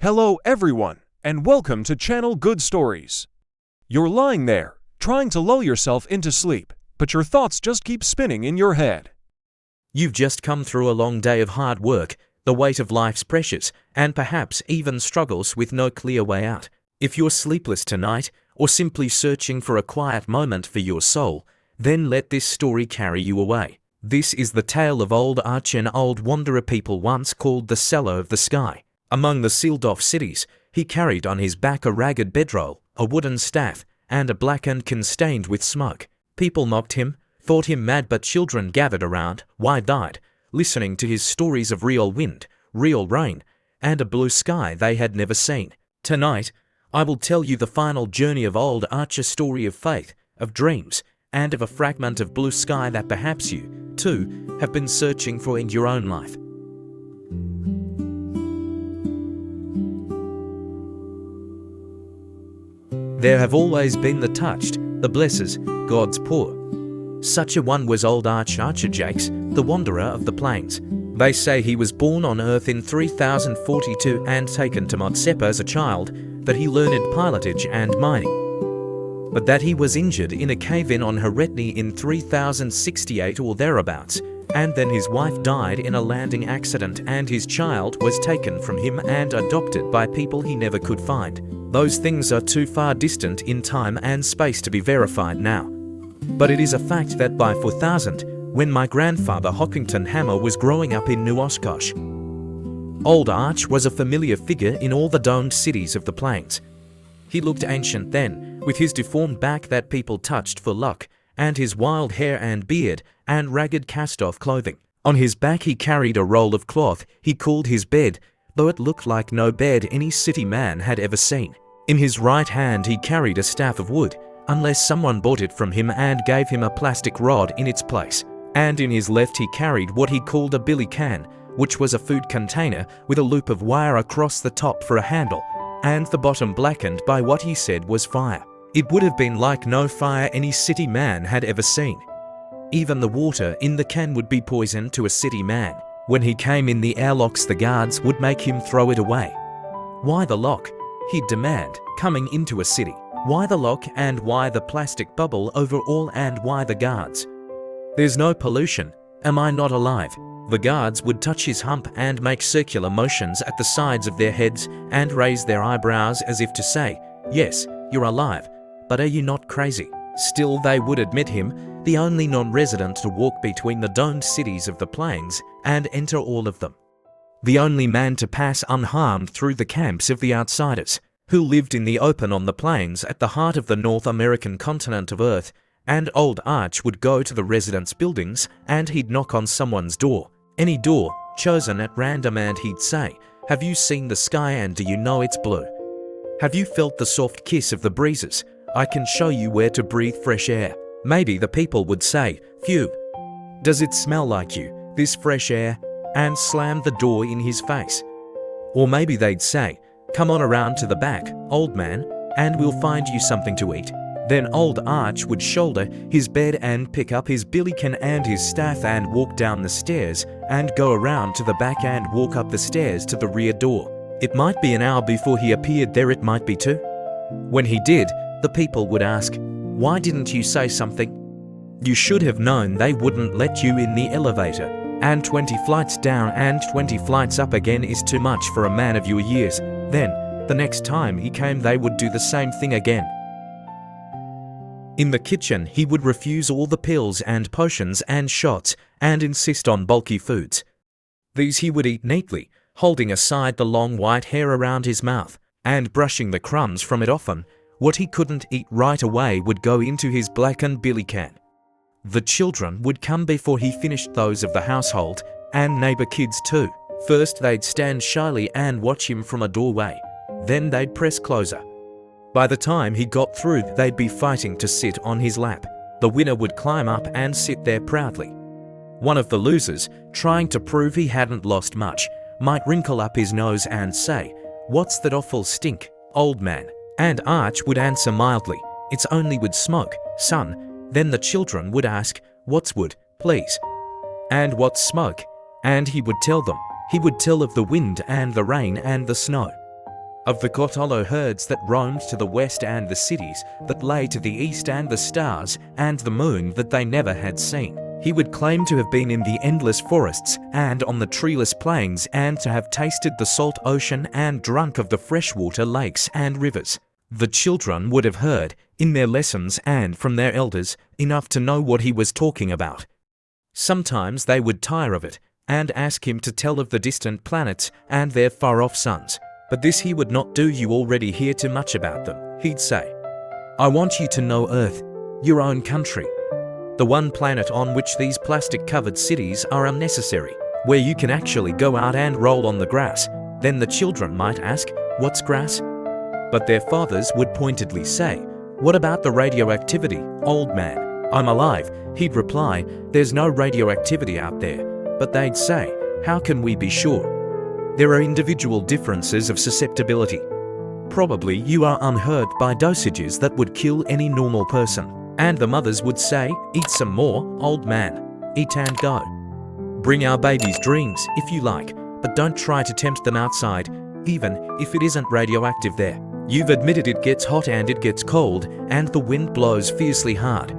Hello everyone, and welcome to Channel Good Stories. You're lying there, trying to lull yourself into sleep, but your thoughts just keep spinning in your head. You've just come through a long day of hard work, the weight of life's pressures, and perhaps even struggles with no clear way out. If you're sleepless tonight, or simply searching for a quiet moment for your soul, then let this story carry you away. This is the tale of old Arch, an old wanderer people once called the Seller of the Sky. Among the sealed-off cities, he carried on his back a ragged bedroll, a wooden staff, and a blackened can stained with smoke. People mocked him, thought him mad, but children gathered around, wide-eyed, listening to his stories of real wind, real rain, and a blue sky they had never seen. Tonight, I will tell you the final journey of old Arch, a story of faith, of dreams, and of a fragment of blue sky that perhaps you, too, have been searching for in your own life. There have always been the touched, the blessers, God's poor. Such a one was old Archer Jakes, the wanderer of the plains. They say he was born on earth in 3042 and taken to Motsepa as a child, that he learned pilotage and mining. But that he was injured in a cave-in on Haretni in 3068 or thereabouts, and then his wife died in a landing accident and his child was taken from him and adopted by people he never could find. Those things are too far distant in time and space to be verified now. But it is a fact that by 4000, when my grandfather Hockington Hammer was growing up in New Oshkosh, old Arch was a familiar figure in all the domed cities of the plains. He looked ancient then, with his deformed back that people touched for luck, and his wild hair and beard, and ragged cast-off clothing. On his back he carried a roll of cloth he called his bed, though it looked like no bed any city man had ever seen. In his right hand he carried a staff of wood, unless someone bought it from him and gave him a plastic rod in its place. And in his left he carried what he called a billy can, which was a food container with a loop of wire across the top for a handle, and the bottom blackened by what he said was fire. It would have been like no fire any city man had ever seen. Even the water in the can would be poison to a city man. When he came in the airlocks, the guards would make him throw it away. Why the lock? He'd demand, coming into a city. Why the lock, and why the plastic bubble over all, and why the guards? There's no pollution. Am I not alive? The guards would touch his hump and make circular motions at the sides of their heads and raise their eyebrows as if to say, yes, you're alive, but are you not crazy? Still they would admit him, the only non-resident to walk between the domed cities of the plains and enter all of them. The only man to pass unharmed through the camps of the outsiders, who lived in the open on the plains at the heart of the North American continent of Earth. And old Arch would go to the residence buildings and he'd knock on someone's door, any door, chosen at random, and he'd say, have you seen the sky and do you know it's blue? Have you felt the soft kiss of the breezes? I can show you where to breathe fresh air. Maybe the people would say, phew, does it smell like you, this fresh air? And slam the door in his face. Or maybe they'd say, come on around to the back, old man, and we'll find you something to eat. Then old Arch would shoulder his bed and pick up his billy can and his staff and walk down the stairs and go around to the back and walk up the stairs to the rear door. It might be an hour before he appeared there, it might be two. When he did, the people would ask, why didn't you say something? You should have known they wouldn't let you in the elevator, and 20 flights down and 20 flights up again is too much for a man of your years. Then, the next time he came they would do the same thing again. In the kitchen he would refuse all the pills and potions and shots and insist on bulky foods. These he would eat neatly, holding aside the long white hair around his mouth and brushing the crumbs from it often. What he couldn't eat right away would go into his blackened billy can. The children would come before he finished those of the household, and neighbor kids too. First they'd stand shyly and watch him from a doorway. Then they'd press closer. By the time he got through, they'd be fighting to sit on his lap. The winner would climb up and sit there proudly. One of the losers, trying to prove he hadn't lost much, might wrinkle up his nose and say, what's that awful stink, old man? And Arch would answer mildly, it's only wood smoke, son. Then the children would ask, what's wood, please? And what's smoke? And he would tell them. He would tell of the wind and the rain and the snow. of the Kotolo herds that roamed to the west and the cities that lay to the east and the stars and the moon that they never had seen. He would claim to have been in the endless forests and on the treeless plains and to have tasted the salt ocean and drunk of the freshwater lakes and rivers. The children would have heard, in their lessons and from their elders, enough to know what he was talking about. Sometimes they would tire of it and ask him to tell of the distant planets and their far-off suns. But this he would not do. You already hear too much about them, he'd say. I want you to know Earth, your own country. The one planet on which these plastic-covered cities are unnecessary, where you can actually go out and roll on the grass. Then the children might ask, what's grass? But their fathers would pointedly say, what about the radioactivity, old man? I'm alive, he'd reply, there's no radioactivity out there. But they'd say, how can we be sure? There are individual differences of susceptibility. Probably you are unhurt by dosages that would kill any normal person. And the mothers would say, eat some more, old man. Eat and go. Bring our babies dreams, if you like, but don't try to tempt them outside, even if it isn't radioactive there. You've admitted it gets hot and it gets cold, and the wind blows fiercely hard.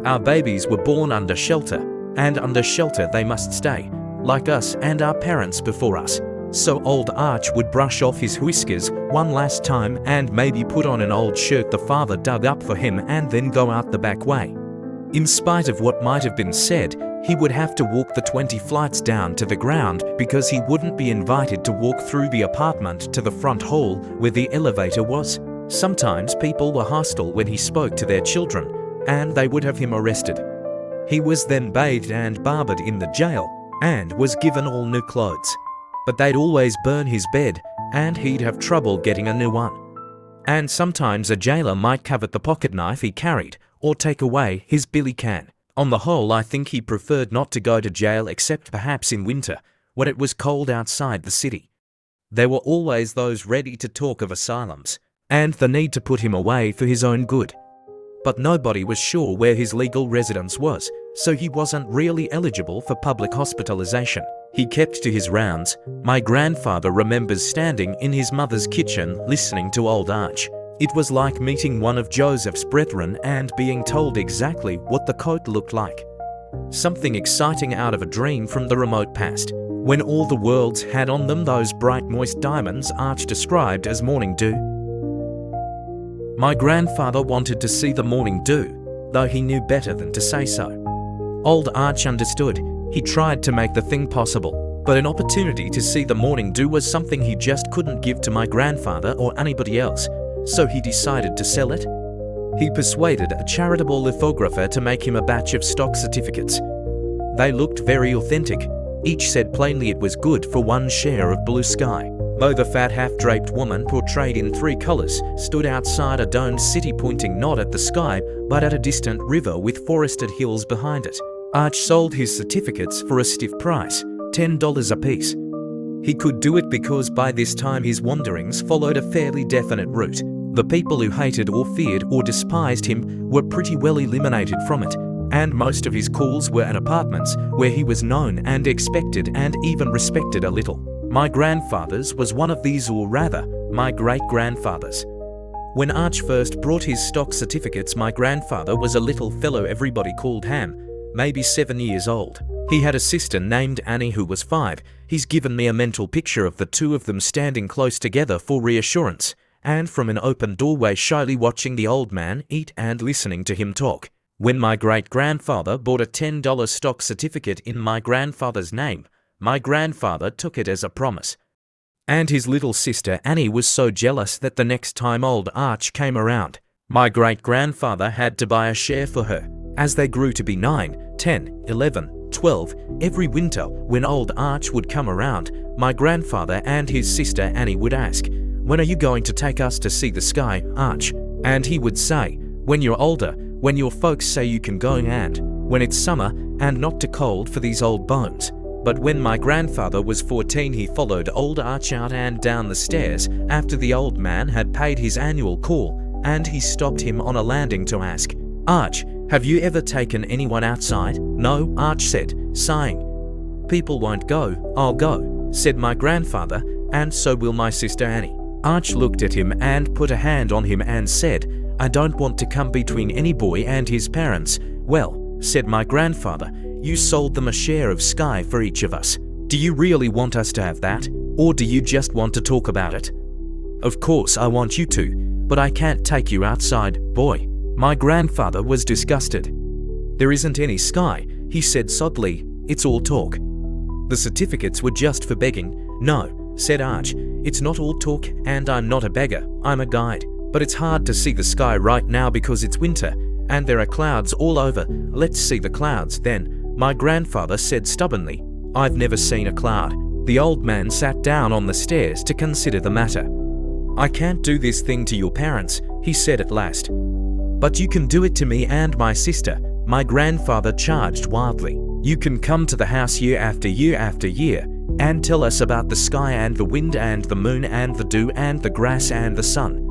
Our babies were born under shelter, and under shelter they must stay, like us and our parents before us. So old Arch would brush off his whiskers one last time and maybe put on an old shirt the father dug up for him and then go out the back way. In spite of what might have been said, he would have to walk the 20 flights down to the ground because he wouldn't be invited to walk through the apartment to the front hall where the elevator was. Sometimes people were hostile when he spoke to their children, and they would have him arrested. He was then bathed and barbered in the jail and was given all new clothes. But they'd always burn his bed, and he'd have trouble getting a new one. And sometimes a jailer might covet the pocket knife he carried, or take away his billy can. On the whole, I think he preferred not to go to jail except perhaps in winter, when it was cold outside the city. There were always those ready to talk of asylums, and the need to put him away for his own good. But nobody was sure where his legal residence was, so he wasn't really eligible for public hospitalization. He kept to his rounds. My grandfather remembers standing in his mother's kitchen listening to old Arch. It was like meeting one of Joseph's brethren and being told exactly what the coat looked like. Something exciting out of a dream from the remote past, when all the worlds had on them those bright moist diamonds Arch described as morning dew. My grandfather wanted to see the morning dew, though he knew better than to say so. Old Arch understood. He tried to make the thing possible, but an opportunity to see the morning dew was something he just couldn't give to my grandfather or anybody else, so he decided to sell it. He persuaded a charitable lithographer to make him a batch of stock certificates. They looked very authentic. Each said plainly it was good for one share of blue sky. Though the fat half-draped woman portrayed in 3 colors stood outside a domed city pointing not at the sky but at a distant river with forested hills behind it. Arch sold his certificates for a stiff price, $10 apiece. He could do it because by this time his wanderings followed a fairly definite route. The people who hated or feared or despised him were pretty well eliminated from it, and most of his calls were at apartments where he was known and expected and even respected a little. My grandfather's was one of these, or rather, my great-grandfather's. When Arch first brought his stock certificates, my grandfather was a little fellow everybody called Ham, maybe 7 years old. He had a sister named Annie who was 5. He's given me a mental picture of the two of them standing close together for reassurance, and from an open doorway shyly watching the old man eat and listening to him talk. When my great-grandfather bought a $10 stock certificate in my grandfather's name, my grandfather took it as a promise. And his little sister Annie was so jealous that the next time old Arch came around, my great-grandfather had to buy a share for her. As they grew to be 9, 10, 11, 12, every winter when old Arch would come around, my grandfather and his sister Annie would ask, "When are you going to take us to see the sky, Arch?" And he would say, "When you're older, when your folks say you can go, and when it's summer and not too cold for these old bones." But when my grandfather was 14, he followed old Arch out and down the stairs after the old man had paid his annual call, and he stopped him on a landing to ask, "Arch, have you ever taken anyone outside?" "No," Arch said, sighing. "People won't go." "I'll go," said my grandfather, "and so will my sister Annie." Arch looked at him and put a hand on him and said, "I don't want to come between any boy and his parents." "Well," said my grandfather, "you sold them a share of sky for each of us. Do you really want us to have that? Or do you just want to talk about it?" "Of course I want you to, but I can't take you outside, boy." My grandfather was disgusted. "There isn't any sky," he said softly. "It's all talk." "The certificates were just for begging." "No," said Arch, "it's not all talk, and I'm not a beggar, I'm a guide. But it's hard to see the sky right now because it's winter, and there are clouds all over. Let's see the clouds then," my grandfather said stubbornly. "I've never seen a cloud." The old man sat down on the stairs to consider the matter. "I can't do this thing to your parents," he said at last. "But you can do it to me and my sister," my grandfather charged wildly. "You can come to the house year after year after year and tell us about the sky and the wind and the moon and the dew and the grass and the sun.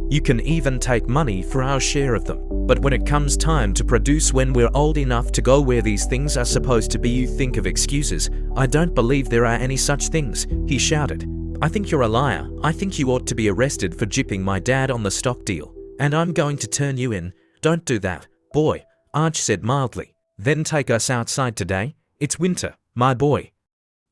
You can even take money for our share of them. But when it comes time to produce, when we're old enough to go where these things are supposed to be, you think of excuses. I don't believe there are any such things," he shouted. "I think you're a liar. I think you ought to be arrested for gypping my dad on the stock deal. And I'm going to turn you in." "Don't do that, boy," Arch said mildly. "Then take us outside today. It's winter, my boy."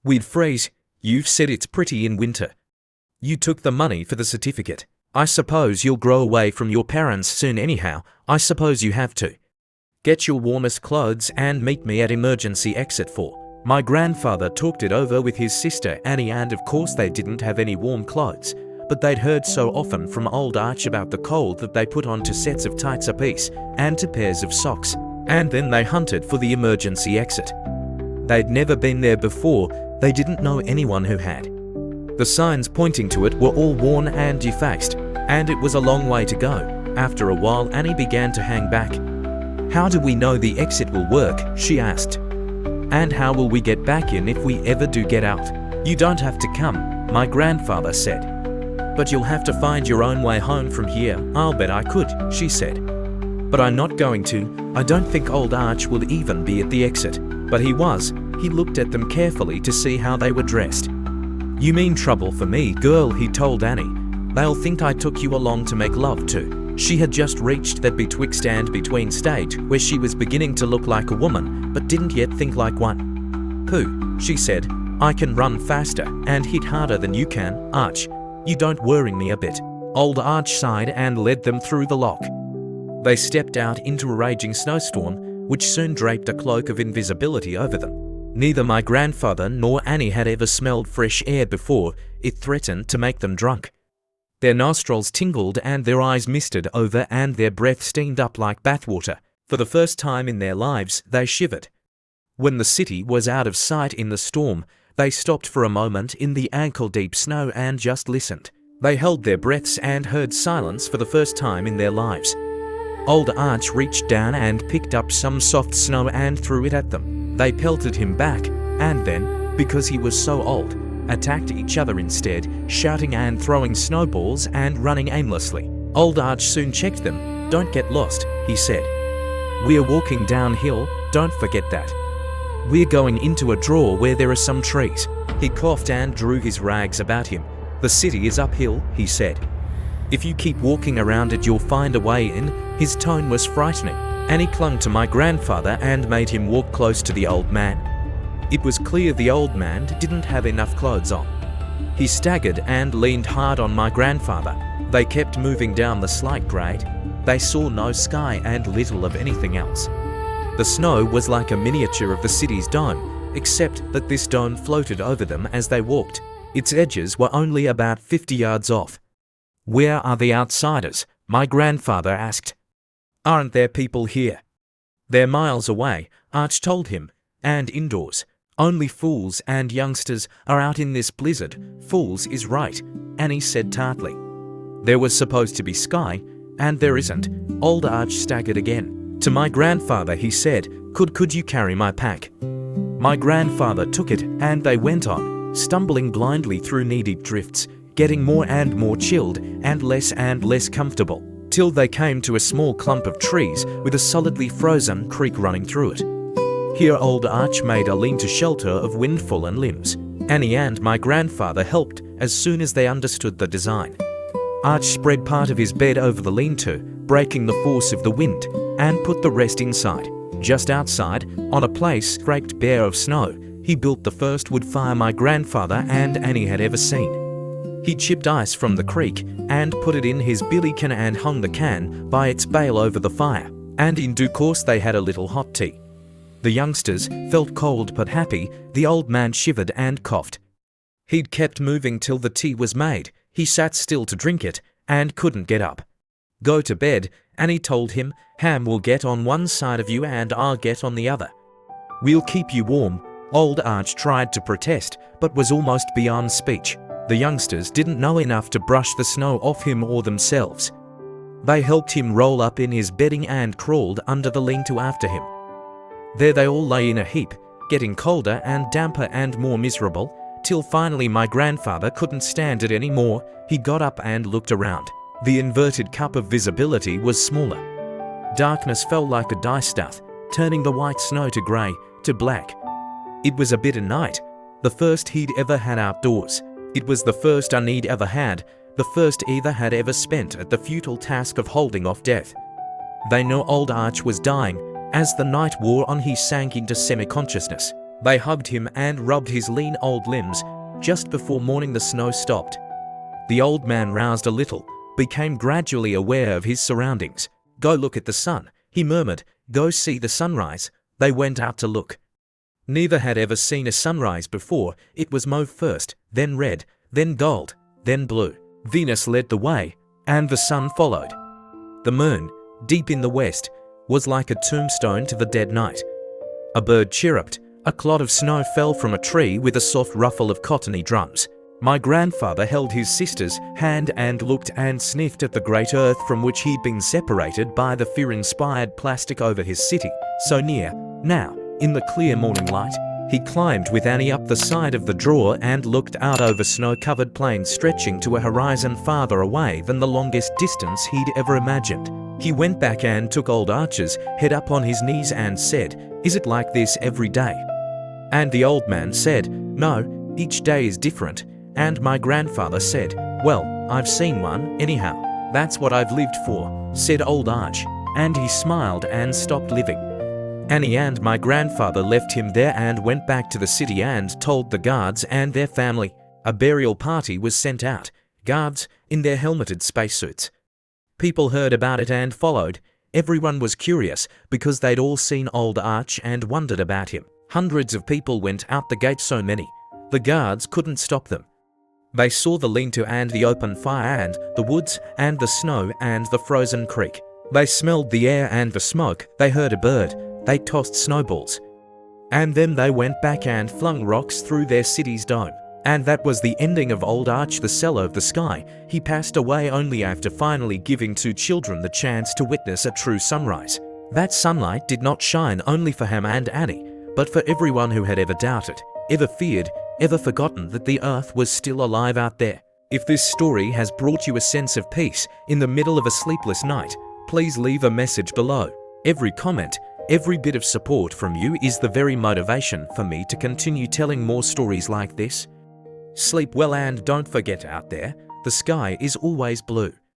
"We'd freeze." "You've said it's pretty in winter. You took the money for the certificate. I suppose you'll grow away from your parents soon anyhow. I suppose you have to. Get your warmest clothes and meet me at emergency exit 4. My grandfather talked it over with his sister Annie, and of course they didn't have any warm clothes, but they'd heard so often from old Arch about the cold that they put on 2 sets of tights apiece and 2 pairs of socks, and then they hunted for the emergency exit. They'd never been there before. They didn't know anyone who had. The signs pointing to it were all worn and defaced, and it was a long way to go. After a while, Annie began to hang back. "How do we know the exit will work?" she asked. "And how will we get back in if we ever do get out?" "You don't have to come," my grandfather said. "But you'll have to find your own way home from here." "I'll bet I could," she said. "But I'm not going to. I don't think old Arch will even be at the exit." But he was. He looked at them carefully to see how they were dressed. "You mean trouble for me, girl," he told Annie. "They'll think I took you along to make love to." She had just reached that betwixt and between stage where she was beginning to look like a woman, but didn't yet think like one. "Pooh," she said. "I can run faster and hit harder than you can, Arch. You don't worry me a bit." Old Arch sighed and led them through the lock. They stepped out into a raging snowstorm, which soon draped a cloak of invisibility over them. Neither my grandfather nor Annie had ever smelled fresh air before. It threatened to make them drunk. Their nostrils tingled and their eyes misted over and their breath steamed up like bathwater. For the first time in their lives, they shivered. When the city was out of sight in the storm, they stopped for a moment in the ankle-deep snow and just listened. They held their breaths and heard silence for the first time in their lives. Old Arch reached down and picked up some soft snow and threw it at them. They pelted him back, and then, because he was so old, attacked each other instead, shouting and throwing snowballs and running aimlessly. Old Arch soon checked them. "Don't get lost," he said. "We're walking downhill, don't forget that. We're going into a draw where there are some trees." He coughed and drew his rags about him. "The city is uphill," he said. "If you keep walking around it, you'll find a way in." His tone was frightening. Annie clung to my grandfather and made him walk close to the old man. It was clear the old man didn't have enough clothes on. He staggered and leaned hard on my grandfather. They kept moving down the slight grade. They saw no sky and little of anything else. The snow was like a miniature of the city's dome, except that this dome floated over them as they walked. Its edges were only about 50 yards off. "Where are the outsiders?" my grandfather asked. "Aren't there people here?" "They're miles away," Arch told him, "and indoors. Only fools and youngsters are out in this blizzard." "Fools is right," Annie said tartly. "There was supposed to be sky, and there isn't." Old Arch staggered again. To my grandfather he said, Could you carry my pack?" My grandfather took it, and they went on, stumbling blindly through knee-deep drifts, getting more and more chilled and less comfortable, till they came to a small clump of trees with a solidly frozen creek running through it. Here old Arch made a lean-to shelter of wind-fallen limbs. Annie and my grandfather helped, as soon as they understood the design. Arch spread part of his bed over the lean-to, breaking the force of the wind, and put the rest inside. Just outside, on a place scraped bare of snow, he built the first wood fire my grandfather and Annie had ever seen. He chipped ice from the creek and put it in his billy can and hung the can by its bail over the fire, and in due course they had a little hot tea. The youngsters felt cold but happy. The old man shivered and coughed. He'd kept moving till the tea was made. He sat still to drink it and couldn't get up. Go to bed, Annie told him. Ham will get on one side of you and I'll get on the other. We'll keep you warm. Old Arch tried to protest, but was almost beyond speech. The youngsters didn't know enough to brush the snow off him or themselves. They helped him roll up in his bedding and crawled under the lean-to after him. There they all lay in a heap, getting colder and damper and more miserable, till finally my grandfather couldn't stand it any more. He got up and looked around. The inverted cup of visibility was smaller. Darkness fell like a die-stuff, turning the white snow to grey, to black. It was a bitter night, the first he'd ever had outdoors. It was the first he'd ever had, the first either had ever spent at the futile task of holding off death. They knew old Arch was dying. As the night wore on he sank into semi-consciousness. They hugged him and rubbed his lean old limbs. Just before morning the snow stopped. The old man roused a little, became gradually aware of his surroundings. Go look at the sun, he murmured. Go see the sunrise. They went out to look. Neither had ever seen a sunrise before. It was mauve first, then red, then gold, then blue. Venus led the way, and the sun followed. The moon, deep in the west, was like a tombstone to the dead night. A bird chirruped. A clod of snow fell from a tree with a soft ruffle of cottony drums. My grandfather held his sister's hand and looked and sniffed at the great earth from which he'd been separated by the fear-inspired plastic over his city, so near. Now, in the clear morning light, he climbed with Annie up the side of the draw and looked out over snow-covered plains stretching to a horizon farther away than the longest distance he'd ever imagined. He went back and took old Arch's head up on his knees and said, "Is it like this every day?" And the old man said, "No, each day is different." And my grandfather said, "Well, I've seen one, anyhow. That's what I've lived for," said old Arch. And he smiled and stopped living. Annie and my grandfather left him there and went back to the city and told the guards and their family. A burial party was sent out, guards in their helmeted spacesuits. People heard about it and followed. Everyone was curious because they'd all seen old Arch and wondered about him. Hundreds of people went out the gate, so many. The guards couldn't stop them. They saw the lean-to and the open fire and the woods and the snow and the frozen creek. They smelled the air and the smoke. They heard a bird. They tossed snowballs. And then they went back and flung rocks through their city's dome. And that was the ending of old Arch, the seller of the sky. He passed away only after finally giving 2 children the chance to witness a true sunrise. That sunlight did not shine only for Ham and Annie, but for everyone who had ever doubted, ever feared, ever forgotten that the earth was still alive out there. If this story has brought you a sense of peace in the middle of a sleepless night, please leave a message below. Every comment, every bit of support from you is the very motivation for me to continue telling more stories like this. Sleep well and don't forget out there, the sky is always blue.